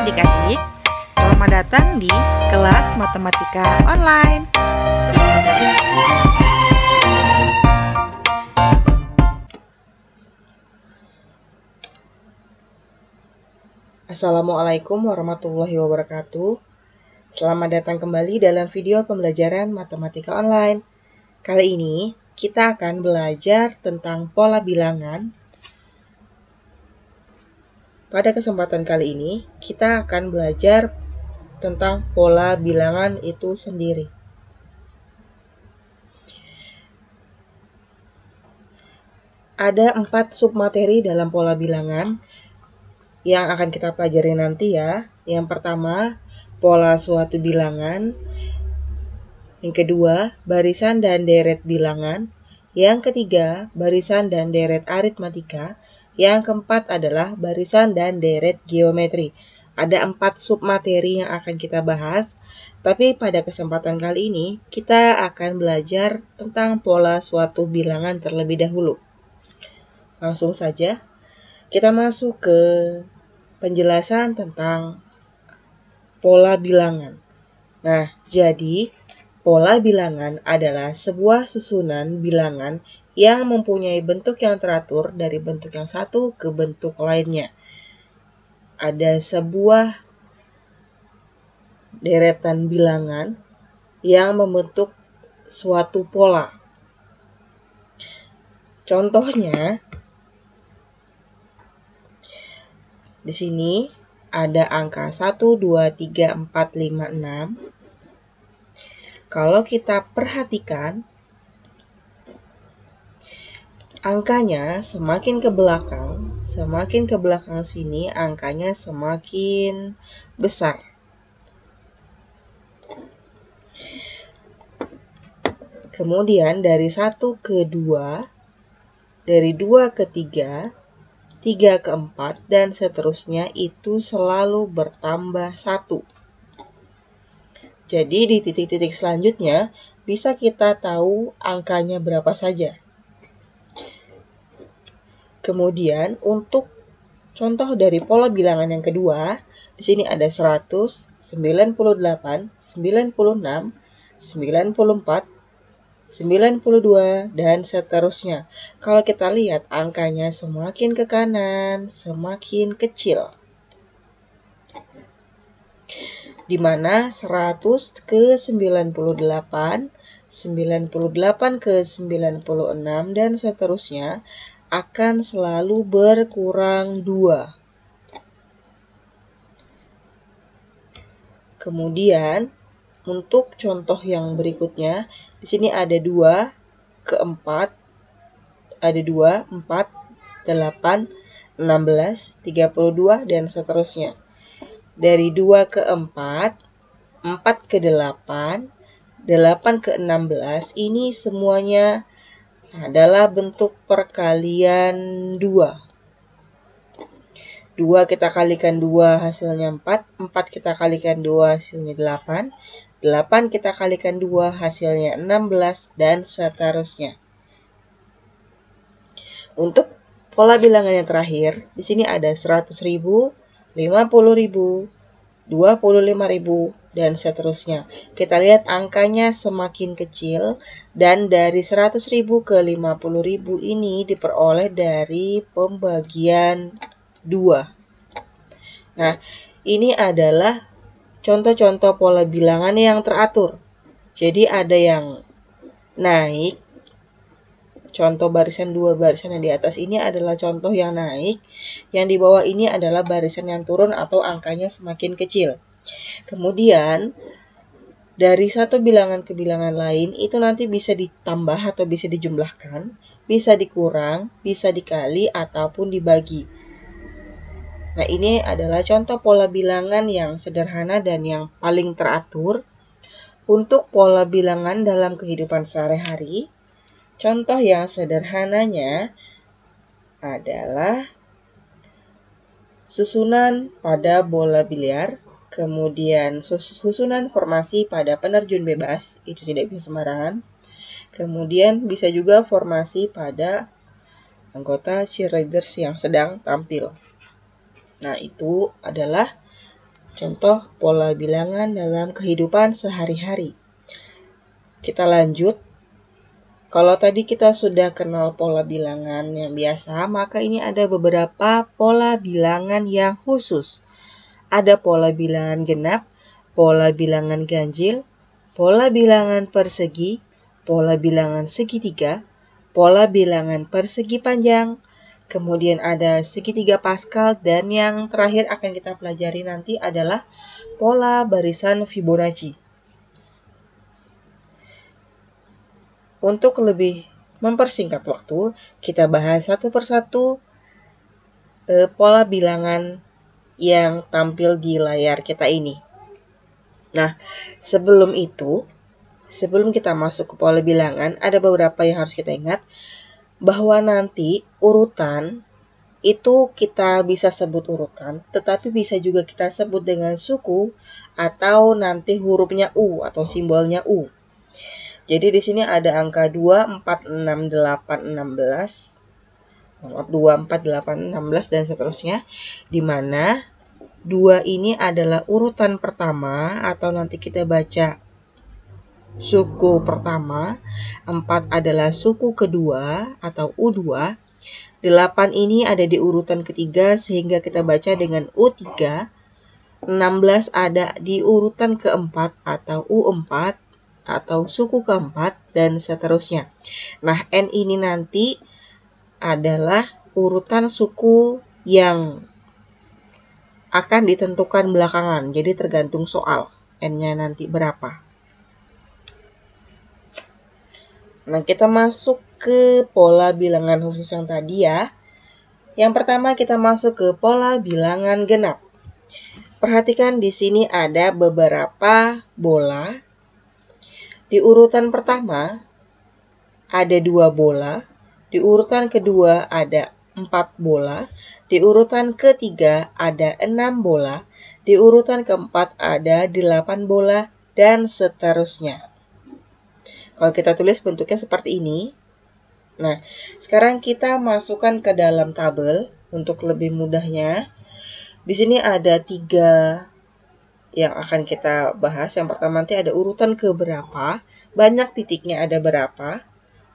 adik-adik, selamat datang di kelas matematika online. Assalamualaikum warahmatullahi wabarakatuh. Selamat datang kembali dalam video pembelajaran matematika online. Kali ini kita akan belajar tentang pola bilangan. Pada kesempatan kali ini, kita akan belajar tentang pola bilangan itu sendiri. Ada 4 submateri dalam pola bilangan yang akan kita pelajari nanti ya. Yang pertama, pola suatu bilangan. Yang kedua, barisan dan deret bilangan. Yang ketiga, barisan dan deret aritmatika. Yang keempat adalah barisan dan deret geometri. Ada 4 submateri yang akan kita bahas, tapi pada kesempatan kali ini kita akan belajar tentang pola suatu bilangan terlebih dahulu. Langsung saja, kita masuk ke penjelasan tentang pola bilangan. Nah, jadi pola bilangan adalah sebuah susunan bilangan yang mempunyai bentuk yang teratur dari bentuk yang satu ke bentuk lainnya. Ada sebuah deretan bilangan yang membentuk suatu pola. Contohnya, di sini ada angka 1, 2, 3, 4, 5, 6. Kalau kita perhatikan, angkanya semakin ke belakang sini angkanya semakin besar. Kemudian dari 1 ke 2, dari 2 ke 3, 3 ke 4, dan seterusnya itu selalu bertambah 1. Jadi di titik-titik selanjutnya bisa kita tahu angkanya berapa saja. Kemudian untuk contoh dari pola bilangan yang kedua, di sini ada 100, 98, 96, 94, 92, dan seterusnya. Kalau kita lihat angkanya semakin ke kanan, semakin kecil. Di mana 100 ke 98, 98 ke 96, dan seterusnya akan selalu berkurang 2. Kemudian untuk contoh yang berikutnya, di sini ada 2 ke 4, ada 2, 4, 8, 16, 32, dan seterusnya. Dari 2 ke 4, 4 ke 8, 8 ke 16, ini semuanya adalah bentuk perkalian 2. 2 kita kalikan 2 hasilnya 4, 4 kita kalikan 2 hasilnya 8, 8 kita kalikan 2 hasilnya 16, dan seterusnya. Untuk pola bilangan yang terakhir, di sini ada 100.000, 50.000, 25.000, dan seterusnya. Kita lihat angkanya semakin kecil, dan dari 100.000 ke 50.000 ini diperoleh dari pembagian 2. Nah, ini adalah contoh-contoh pola bilangan yang teratur. Jadi ada yang naik, contoh barisan 2 barisan yang di atas ini adalah contoh yang naik, yang di bawah ini adalah barisan yang turun atau angkanya semakin kecil. Kemudian dari satu bilangan ke bilangan lain itu nanti bisa ditambah atau bisa dijumlahkan, bisa dikurang, bisa dikali, ataupun dibagi. Nah, ini adalah contoh pola bilangan yang sederhana dan yang paling teratur. Untuk pola bilangan dalam kehidupan sehari-hari, contoh yang sederhananya adalah susunan pada bola biliar, kemudian susunan formasi pada penerjun bebas, itu tidak bisa sembarangan. Kemudian bisa juga formasi pada anggota cheerleaders yang sedang tampil. Nah, itu adalah Contoh pola bilangan dalam kehidupan sehari-hari. Kita lanjut. Kalau tadi kita sudah kenal pola bilangan yang biasa, maka ini ada beberapa pola bilangan yang khusus. Ada pola bilangan genap, pola bilangan ganjil, pola bilangan persegi, pola bilangan segitiga, pola bilangan persegi panjang, kemudian ada segitiga Pascal, dan yang terakhir akan kita pelajari nanti adalah pola barisan Fibonacci. Untuk lebih mempersingkat waktu, kita bahas satu persatu pola bilangan yang tampil di layar kita ini. Nah, sebelum kita masuk ke pola bilangan, ada beberapa yang harus kita ingat, bahwa nanti urutan itu kita bisa sebut urutan, tetapi bisa juga kita sebut dengan suku atau nanti hurufnya U atau simbolnya U. Jadi di sini ada angka 2, 4, 6, 8, 16, 2, 4, 8, 16 dan seterusnya, di mana 2 ini adalah urutan pertama atau nanti kita baca suku pertama, 4 adalah suku kedua atau U2, 8 ini ada di urutan ketiga sehingga kita baca dengan U3, 16 ada di urutan keempat atau U4 atau suku keempat dan seterusnya. Nah, N ini nanti adalah urutan suku yang akan ditentukan belakangan. Jadi tergantung soal N-nya nanti berapa. Nah, kita masuk ke pola bilangan khusus yang tadi ya. Yang pertama kita masuk ke pola bilangan genap. Perhatikan di sini ada beberapa bola. Di urutan pertama ada 2 bola, di urutan kedua ada 4 bola, di urutan ketiga ada 6 bola, di urutan keempat ada 8 bola, dan seterusnya. Kalau kita tulis bentuknya seperti ini. Nah, sekarang kita masukkan ke dalam tabel untuk lebih mudahnya. Di sini ada 3 yang akan kita bahas. Yang pertama nanti ada urutan keberapa, banyak titiknya ada berapa,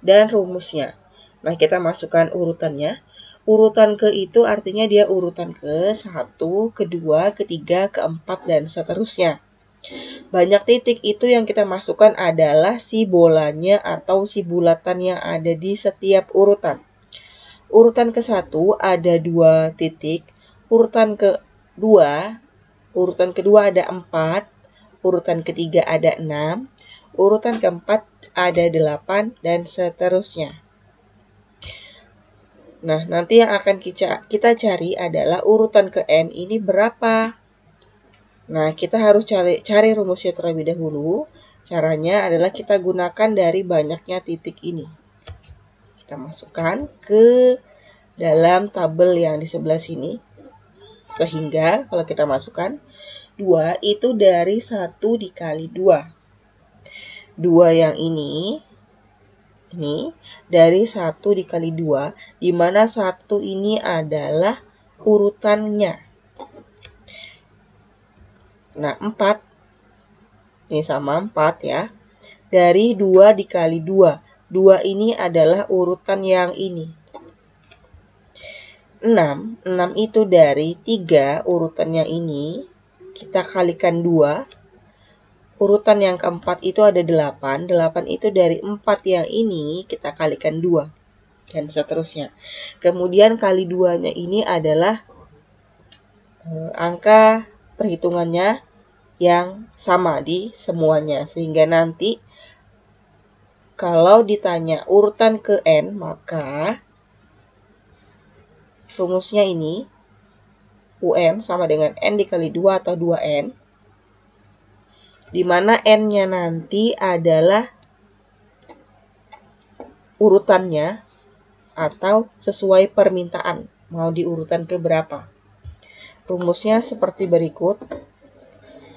dan rumusnya. Nah, kita masukkan urutannya. Urutan ke itu artinya dia urutan ke 1, kedua, ketiga, keempat, dan seterusnya. Banyak titik itu yang kita masukkan adalah si bolanya atau si bulatan yang ada di setiap urutan. Urutan ke-1 ada 2 titik, urutan kedua ada 4, urutan ketiga ada 6, urutan keempat ada 8, dan seterusnya. Nah, nanti yang akan kita cari adalah urutan ke N ini berapa. Nah, kita harus cari rumusnya terlebih dahulu. Caranya adalah kita gunakan dari banyaknya titik ini. Kita masukkan ke dalam tabel yang di sebelah sini. Sehingga kalau kita masukkan 2 itu dari 1 dikali 2. 2 yang ini dari 1 dikali 2, di mana 1 ini adalah urutannya. Nah, 4 ini sama 4 ya. Dari 2 dikali 2. 2 ini adalah urutan yang ini. 6 itu dari 3 urutannya ini, kita kalikan 2. Urutan yang keempat itu ada 8. 8 itu dari 4 yang ini, kita kalikan 2. Dan seterusnya. Kemudian kali 2-nya ini adalah angka perhitungannya yang sama di semuanya. Sehingga nanti kalau ditanya urutan ke N, maka rumusnya ini UN sama dengan N dikali 2 atau 2N, di mana N-nya nanti adalah urutannya atau sesuai permintaan, mau diurutan ke berapa. Rumusnya seperti berikut.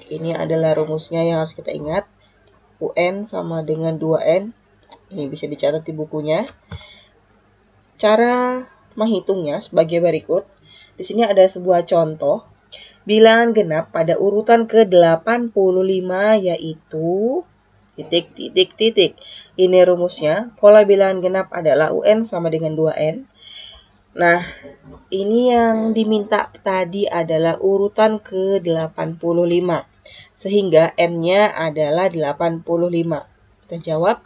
Ini adalah rumusnya yang harus kita ingat. UN sama dengan 2N. Ini bisa dicatat di bukunya. Cara menghitungnya sebagai berikut. Di sini ada sebuah contoh. bilangan genap pada urutan ke-85 yaitu titik, titik, titik. Ini rumusnya, pola bilangan genap adalah UN sama dengan 2N. Nah, ini yang diminta tadi adalah urutan ke-85. Sehingga N-nya adalah 85. Kita jawab,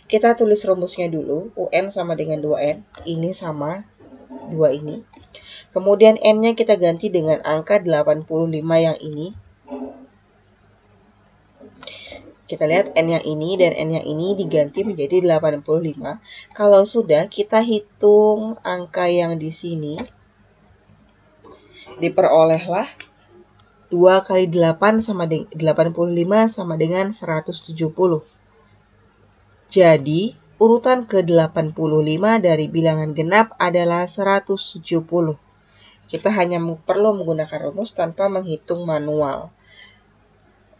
kita tulis rumusnya dulu, UN sama dengan 2N. Ini sama 2 ini. Kemudian N-nya kita ganti dengan angka 85 yang ini. Kita lihat N yang ini dan N yang ini diganti menjadi 85. Kalau sudah, kita hitung angka yang di sini. Diperolehlah 2 kali 8 sama dengan 85 sama dengan 170. Jadi, urutan ke-85 dari bilangan genap adalah 170. Kita hanya perlu menggunakan rumus tanpa menghitung manual.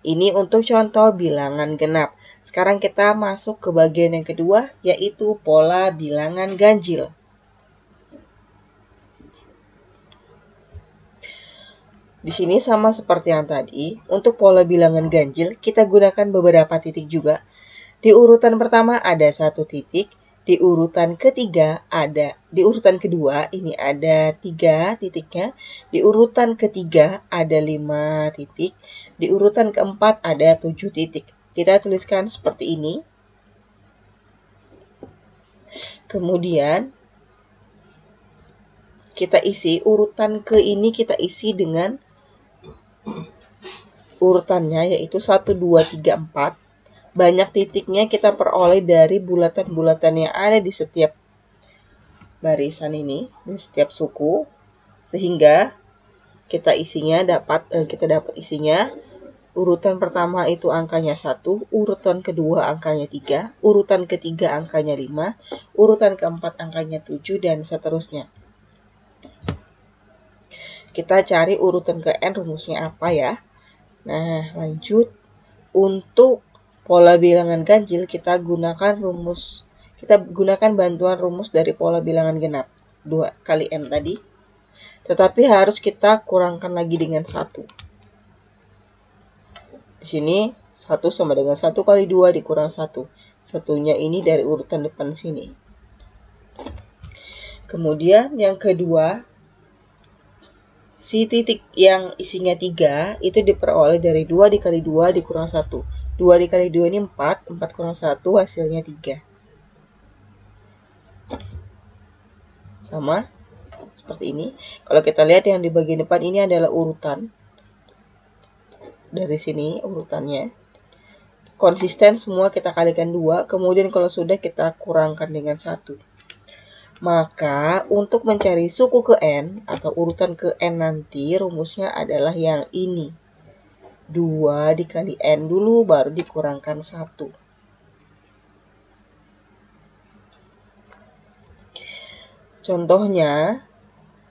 Ini untuk contoh bilangan genap. Sekarang kita masuk ke bagian yang kedua, yaitu pola bilangan ganjil. Di sini sama seperti yang tadi, untuk pola bilangan ganjil, kita gunakan beberapa titik juga. Di urutan pertama ada 1 titik, di urutan kedua ini ada 3 titiknya, di urutan ketiga ada 5 titik, di urutan keempat ada 7 titik. Kita tuliskan seperti ini. Kemudian kita isi urutan ke ini, kita isi dengan urutannya yaitu 1, 2, 3, 4. Banyak titiknya kita peroleh dari bulatan-bulatan yang ada di setiap barisan ini, di setiap suku, sehingga kita dapat isinya. Urutan pertama itu angkanya 1, urutan kedua angkanya 3, urutan ketiga angkanya 5, urutan keempat angkanya 7, dan seterusnya. Kita cari urutan ke N, rumusnya apa ya? Nah, lanjut. Untuk pola bilangan ganjil kita gunakan bantuan rumus dari pola bilangan genap, 2 kali N tadi. Tetapi harus kita kurangkan lagi dengan 1. Di sini 1 sama dengan 1 kali 2 dikurang 1. Satunya ini dari urutan depan sini. Kemudian yang kedua, si titik yang isinya 3 itu diperoleh dari 2 dikali 2 dikurang 1. 2 dikali 2 ini 4, 4 kurang 1 hasilnya 3. Sama seperti ini. Kalau kita lihat yang di bagian depan ini adalah urutan. Dari sini urutannya. Konsisten semua kita kalikan 2, kemudian kalau sudah kita kurangkan dengan 1. Maka untuk mencari suku ke N atau urutan ke N nanti rumusnya adalah yang ini. 2 dikali N dulu baru dikurangkan 1. Contohnya,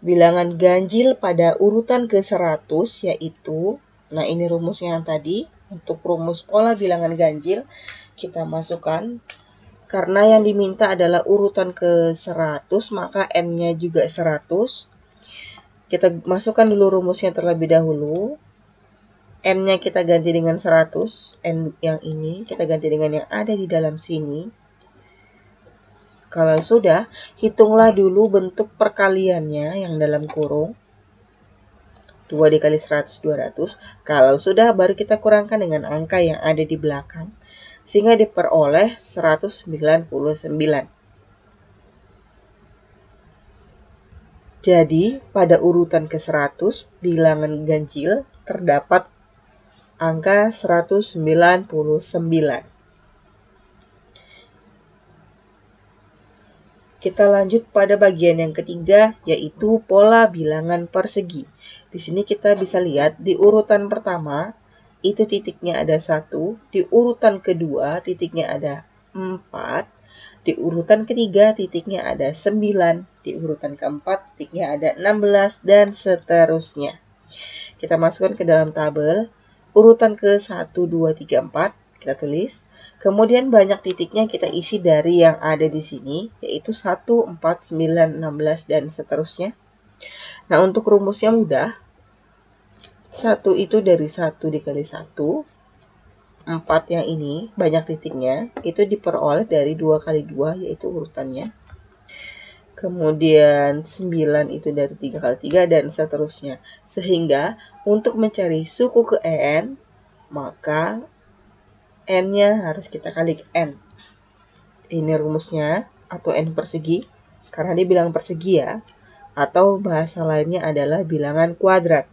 bilangan ganjil pada urutan ke-100 yaitu, nah ini rumusnya yang tadi. Untuk rumus pola bilangan ganjil kita masukkan. Karena yang diminta adalah urutan ke-100, maka N-nya juga 100. Kita masukkan dulu rumusnya terlebih dahulu. N-nya kita ganti dengan 100. N yang ini kita ganti dengan yang ada di dalam sini. Kalau sudah, hitunglah dulu bentuk perkaliannya yang dalam kurung. 2 dikali 100, 200. Kalau sudah, baru kita kurangkan dengan angka yang ada di belakang. Sehingga diperoleh 199. Jadi, pada urutan ke-100, bilangan ganjil terdapat angka 199. Kita lanjut pada bagian yang ketiga, yaitu pola bilangan persegi. Di sini kita bisa lihat di urutan pertama, itu titiknya ada 1, di urutan kedua titiknya ada 4, di urutan ketiga titiknya ada 9, di urutan keempat titiknya ada 16, dan seterusnya. Kita masukkan ke dalam tabel, urutan ke 1, 2, 3, 4, kita tulis. Kemudian banyak titiknya kita isi dari yang ada di sini, yaitu 1, 4, 9, 16, dan seterusnya. Nah, untuk rumusnya mudah. 1 itu dari 1 dikali 1. 4 yang ini, banyak titiknya, itu diperoleh dari 2 kali 2, yaitu urutannya. Kemudian 9 itu dari 3 kali 3, dan seterusnya. Sehingga, untuk mencari suku ke N, maka N-nya harus kita kali ke N. Ini rumusnya, atau N persegi, karena dia bilang persegi ya, atau bahasa lainnya adalah bilangan kuadrat.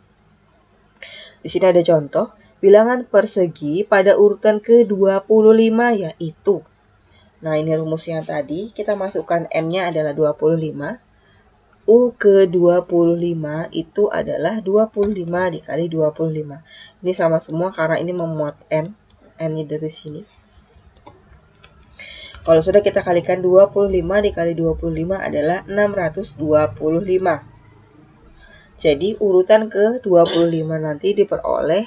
Di sini ada contoh. Bilangan persegi pada urutan ke-25 yaitu. Nah, ini rumusnya tadi. Kita masukkan N-nya adalah 25. U ke-25 itu adalah 25 dikali 25. Ini sama semua karena ini memuat N. N-nya dari sini. Kalau sudah kita kalikan 25 dikali 25 adalah 625. Jadi urutan ke-25 nanti diperoleh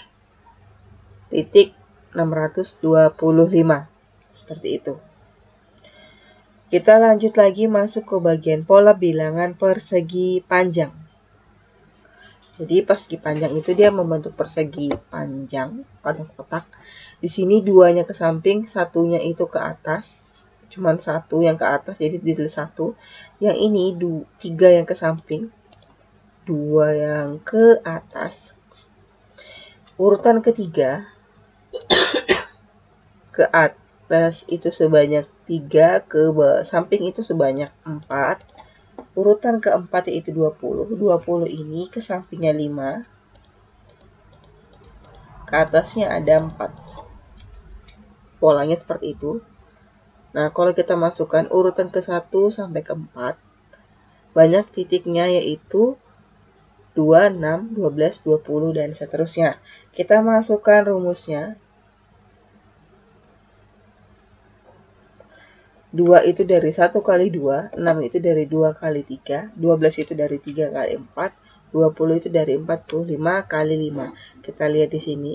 titik 625. Seperti itu. Kita lanjut lagi masuk ke bagian pola bilangan persegi panjang. Jadi persegi panjang itu dia membentuk persegi panjang pada kotak. Di sini 2-nya ke samping, 1-nya itu ke atas. Cuman 1 yang ke atas, jadi ditulis 1. Yang ini 3 yang ke samping, 2 yang ke atas. Urutan ketiga ke atas itu sebanyak 3, ke samping itu sebanyak 4. Urutan keempat yaitu 20. 20 ini ke sampingnya 5. Ke atasnya ada 4. Polanya seperti itu. Nah, kalau kita masukkan urutan ke-1 sampai ke-4, banyak titiknya yaitu 2, 6, 12, 20, dan seterusnya. Kita masukkan rumusnya. 2 itu dari 1 kali 2, 6 itu dari 2 kali 3, 12 itu dari 3 kali 4, 20 itu dari 45 kali 5. Kita lihat di sini.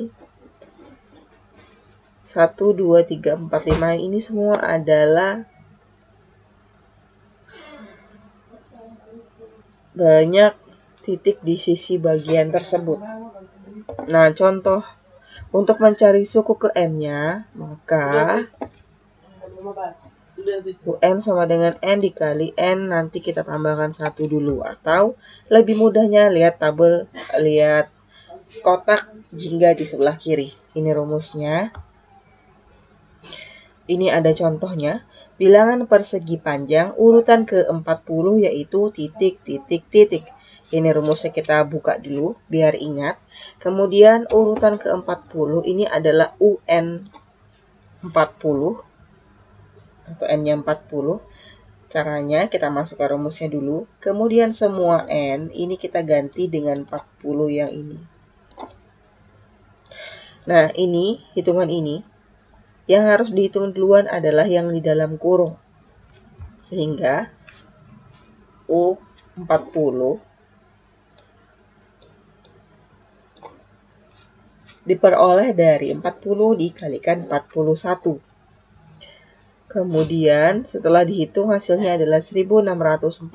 1, 2, 3, 4, 5 ini semua adalah banyak titik di sisi bagian tersebut. Nah, contoh untuk mencari suku ke N-nya, maka UN sama dengan N dikali N, nanti kita tambahkan 1 dulu. Atau lebih mudahnya lihat kotak jingga di sebelah kiri. Ini rumusnya. Ini ada contohnya. Bilangan persegi panjang urutan ke-40 yaitu titik, titik, titik. Ini rumusnya kita buka dulu biar ingat. Kemudian urutan ke-40 ini adalah UN 40 atau N-nya 40. Caranya kita masukkan rumusnya dulu. Kemudian semua N ini kita ganti dengan 40 yang ini. Nah, ini hitungan ini yang harus dihitung duluan adalah yang di dalam kurung. Sehingga U40 diperoleh dari 40 dikalikan 41. Kemudian setelah dihitung hasilnya adalah 1640.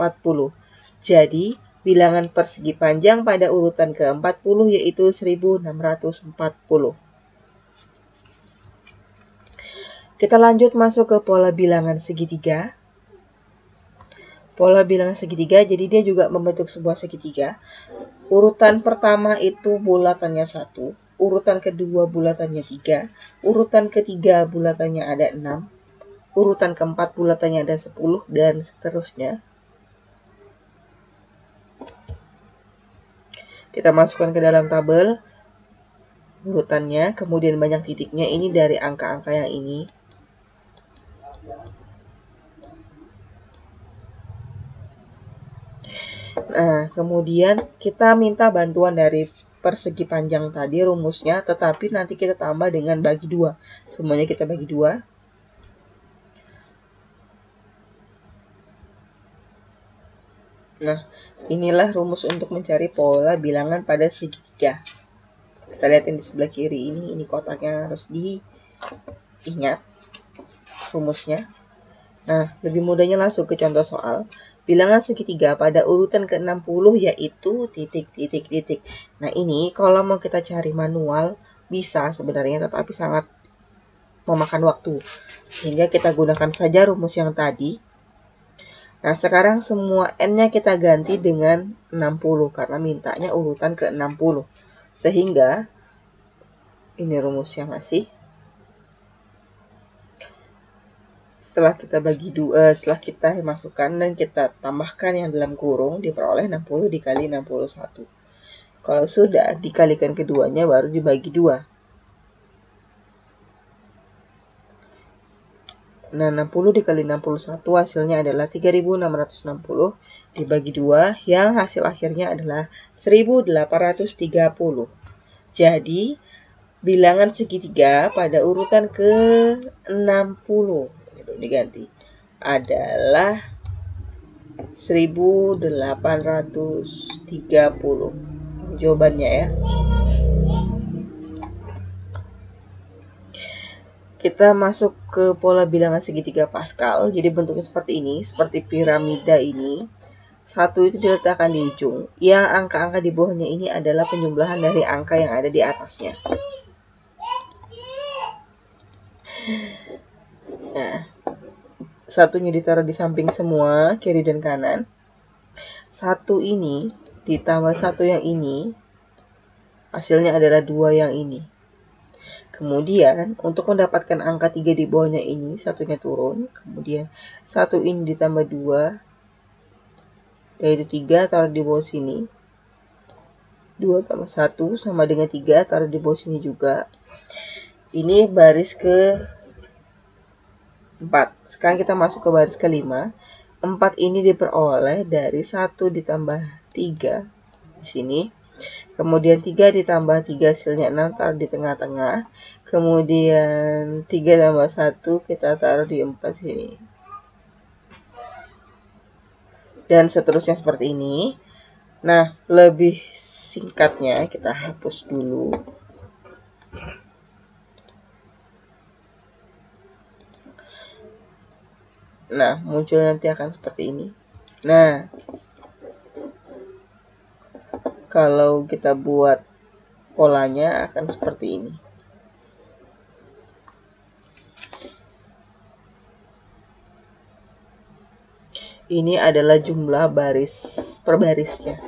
Jadi bilangan persegi panjang pada urutan ke-40 yaitu 1640. Kita lanjut masuk ke pola bilangan segitiga. Pola bilangan segitiga, jadi dia juga membentuk sebuah segitiga. Urutan pertama itu bulatannya 1, urutan kedua bulatannya 3, urutan ketiga bulatannya ada 6, urutan keempat bulatannya ada 10, dan seterusnya. Kita masukkan ke dalam tabel urutannya, kemudian banyak titiknya. Ini dari angka-angka yang ini. Nah, kemudian kita minta bantuan dari persegi panjang tadi rumusnya, tetapi nanti kita tambah dengan bagi 2. Semuanya kita bagi 2. Nah, inilah rumus untuk mencari pola bilangan pada segitiga. Kita lihatin di sebelah kiri ini kotaknya harus diingat rumusnya. Nah, lebih mudahnya langsung ke contoh soal. bilangan segitiga pada urutan ke-60 yaitu titik, titik, titik. Nah ini kalau mau kita cari manual bisa sebenarnya, tetapi sangat memakan waktu. Sehingga kita gunakan saja rumus yang tadi. Nah sekarang semua n-nya kita ganti dengan 60 karena mintanya urutan ke-60. Sehingga ini rumusnya masih. Setelah kita setelah kita masukkan dan kita tambahkan yang dalam kurung, diperoleh 60 dikali 61. Kalau sudah dikalikan keduanya baru dibagi 2. Nah, 60 dikali 61 hasilnya adalah 3660 dibagi 2 yang hasil akhirnya adalah 1830. Jadi, bilangan segitiga pada urutan ke-60 itu diganti adalah 1830. Ini jawabannya ya. Kita masuk ke pola bilangan segitiga Pascal. Jadi bentuknya seperti ini, seperti piramida ini. 1 itu diletakkan di ujung. Yang angka-angka di bawahnya ini adalah penjumlahan dari angka yang ada di atasnya. Nah, 1-nya ditaruh di samping semua, kiri dan kanan. 1 ini ditambah 1 yang ini, hasilnya adalah 2 yang ini. Kemudian, untuk mendapatkan angka 3 di bawahnya ini, 1-nya turun. Kemudian, 1 ini ditambah 2, yaitu 3, taruh di bawah sini. 2 tambah 1 sama dengan 3, taruh di bawah sini juga. Ini baris ke-4. Sekarang kita masuk ke baris ke-5. 4 ini diperoleh dari 1 ditambah 3 di sini. Kemudian 3 ditambah 3 hasilnya 6, taruh di tengah-tengah. Kemudian 3 tambah 1 kita taruh di 4 sini. Dan seterusnya seperti ini. Nah, lebih singkatnya kita hapus dulu. Nah, muncul nanti akan seperti ini. Nah, kalau kita buat polanya akan seperti ini. Ini adalah jumlah baris per barisnya.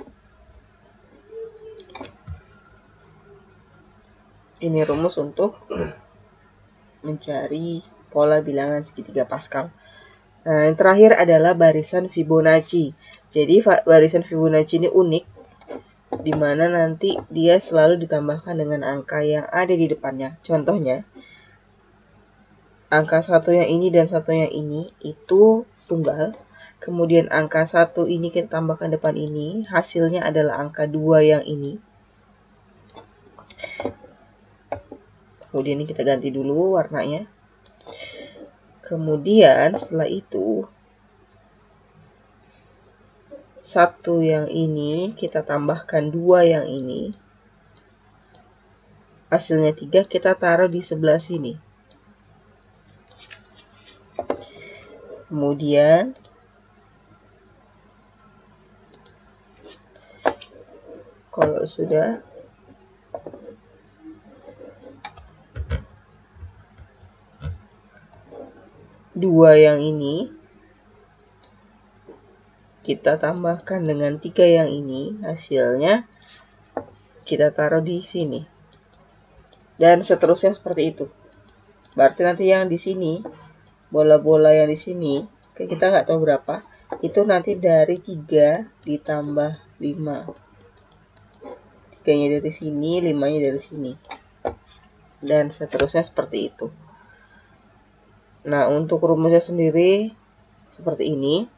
Ini rumus untuk mencari pola bilangan segitiga Pascal. Nah, yang terakhir adalah barisan Fibonacci. Jadi barisan Fibonacci ini unik, di mana nanti dia selalu ditambahkan dengan angka yang ada di depannya. Contohnya, angka 1 yang ini dan 1 yang ini itu tunggal. Kemudian angka 1 ini kita tambahkan depan ini, hasilnya adalah angka 2 yang ini. Kemudian ini kita ganti dulu warnanya. Kemudian setelah itu, 1 yang ini kita tambahkan 2 yang ini. Hasilnya 3, kita taruh di sebelah sini. Kemudian kalau sudah, dua yang ini kita tambahkan dengan 3 yang ini, hasilnya kita taruh di sini. Dan seterusnya seperti itu. Berarti nanti yang di sini, bola-bola yang di sini, kita nggak tahu berapa, itu nanti dari 3 ditambah 5. 3-nya dari sini, 5-nya dari sini. Dan seterusnya seperti itu. Nah, untuk rumusnya sendiri seperti ini.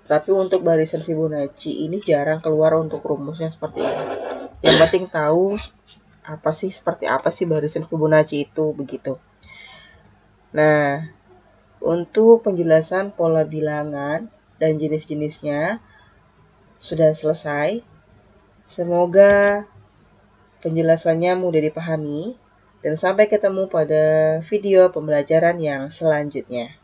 Tapi untuk barisan Fibonacci ini jarang keluar untuk rumusnya seperti ini. Yang penting tahu seperti apa sih barisan Fibonacci itu, begitu. Nah, untuk penjelasan pola bilangan dan jenis-jenisnya sudah selesai. Semoga penjelasannya mudah dipahami dan sampai ketemu pada video pembelajaran yang selanjutnya.